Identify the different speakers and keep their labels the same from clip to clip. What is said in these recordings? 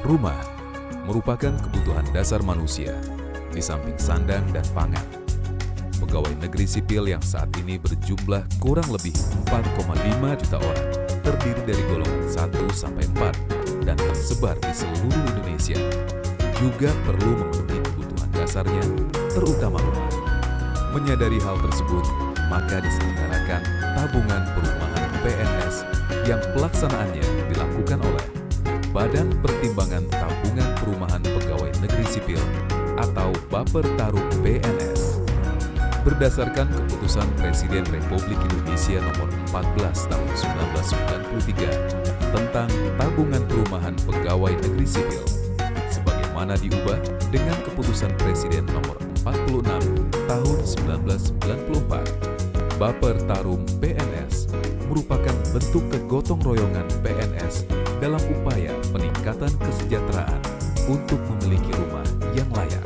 Speaker 1: Rumah merupakan kebutuhan dasar manusia, di samping sandang dan pangan. Pegawai negeri sipil yang saat ini berjumlah kurang lebih 4,5 juta orang, terdiri dari golongan 1 sampai 4 dan tersebar di seluruh Indonesia, juga perlu memenuhi kebutuhan dasarnya, terutama rumah. Menyadari hal tersebut, maka diselenggarakan tabungan perumahan PNS yang pelaksanaannya dilakukan oleh Badan Pertimbangan Tabungan Perumahan Pegawai Negeri Sipil atau Bapertarum PNS. Berdasarkan keputusan Presiden Republik Indonesia Nomor 14 Tahun 1993 tentang Tabungan Perumahan Pegawai Negeri Sipil, sebagaimana diubah dengan keputusan Presiden Nomor 46 Tahun 1994, Bapertarum PNS merupakan bentuk kegotong royongan PNS dalam upaya peningkatan kesejahteraan untuk memiliki rumah yang layak.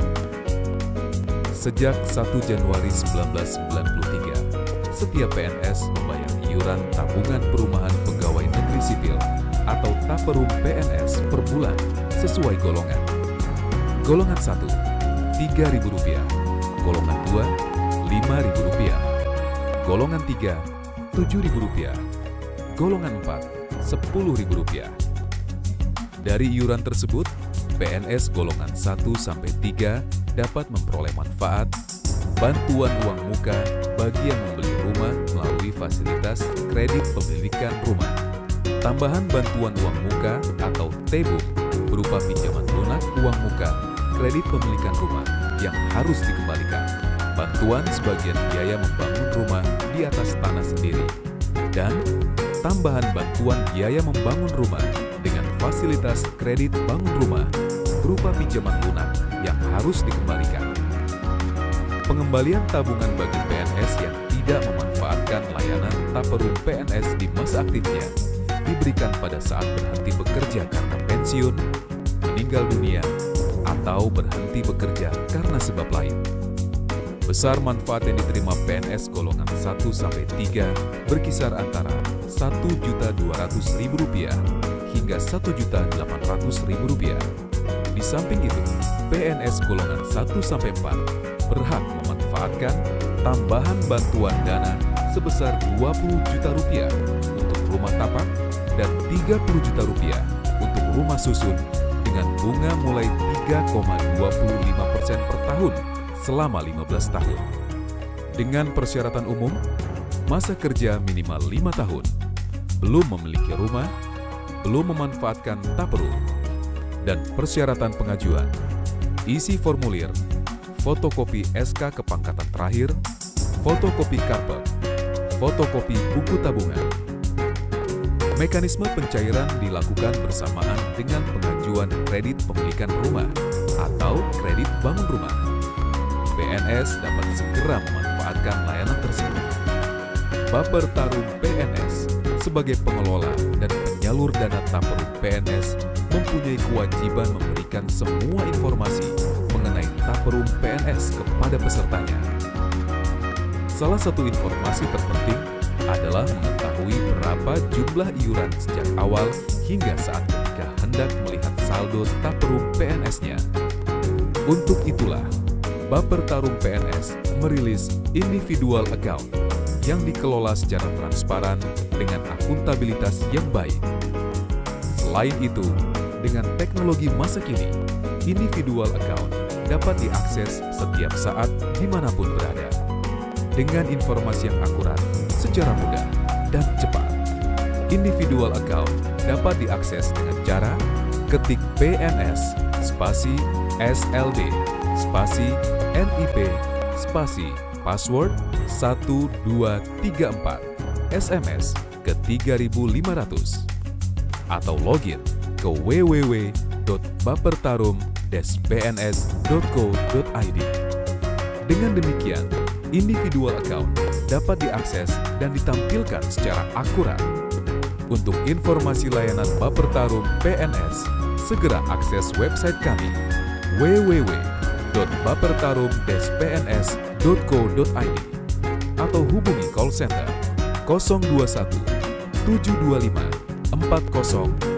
Speaker 1: Sejak 1 Januari 1993, setiap PNS membayar iuran tabungan perumahan pegawai negeri sipil atau Taperum PNS per bulan sesuai golongan. Golongan 1, Rp3.000. Golongan 2, Rp5.000. Golongan 3, Rp7.000. Golongan 4, Rp10.000. Dari iuran tersebut, PNS golongan 1 sampai 3 dapat memperoleh manfaat bantuan uang muka bagi yang membeli rumah melalui fasilitas kredit pemilikan rumah, tambahan bantuan uang muka atau TEBUM berupa pinjaman lunak uang muka kredit pemilikan rumah yang harus dikembalikan, bantuan sebagian biaya membangun rumah di atas tanah sendiri, dan tambahan bantuan biaya membangun rumah dengan fasilitas kredit bangun rumah berupa pinjaman lunak yang harus dikembalikan. Pengembalian tabungan bagi PNS yang tidak memanfaatkan layanan Taperum PNS di masa aktifnya diberikan pada saat berhenti bekerja karena pensiun, meninggal dunia, atau berhenti bekerja karena sebab lain. Besar manfaat yang diterima PNS golongan 1 sampai 3 berkisar antara Rp1.200.000 hingga Rp1.800.000. Di samping itu, PNS golongan 1 sampai 4 berhak memanfaatkan tambahan bantuan dana sebesar Rp20 juta untuk rumah tapak dan Rp30 juta untuk rumah susun dengan bunga mulai 3,25% per tahun selama 15 tahun. Dengan persyaratan umum, masa kerja minimal 5 tahun, belum memiliki rumah, belum memanfaatkan Taperum, dan persyaratan pengajuan, isi formulir, fotokopi SK kepangkatan terakhir, fotokopi karpet, fotokopi buku tabungan. Mekanisme pencairan dilakukan bersamaan dengan pengajuan kredit pemilikan rumah atau kredit bangun rumah. PNS dapat segera memanfaatkan layanan tersebut. Bapertarum PNS sebagai pengelola dan penyalur dana Taperum PNS mempunyai kewajiban memberikan semua informasi mengenai Taperum PNS kepada pesertanya. Salah satu informasi terpenting adalah mengetahui berapa jumlah iuran sejak awal hingga saat ketika hendak melihat saldo Taperum PNS-nya. Untuk itulah, Bapertarum PNS merilis individual account yang dikelola secara transparan dengan akuntabilitas yang baik. Selain itu, dengan teknologi masa kini, individual account dapat diakses setiap saat dimanapun berada. Dengan informasi yang akurat, secara mudah, dan cepat. Individual account dapat diakses dengan cara ketik PNS, spasi SLD, spasi NIP, spasi password 1234, SMS ke 3500, atau login ke www.bapertarum-pns.co.id. Dengan demikian, individual account dapat diakses dan ditampilkan secara akurat. Untuk informasi layanan Bapertarum PNS, segera akses website kami www.bapertarum-pns.co.id atau hubungi call center 021 725 40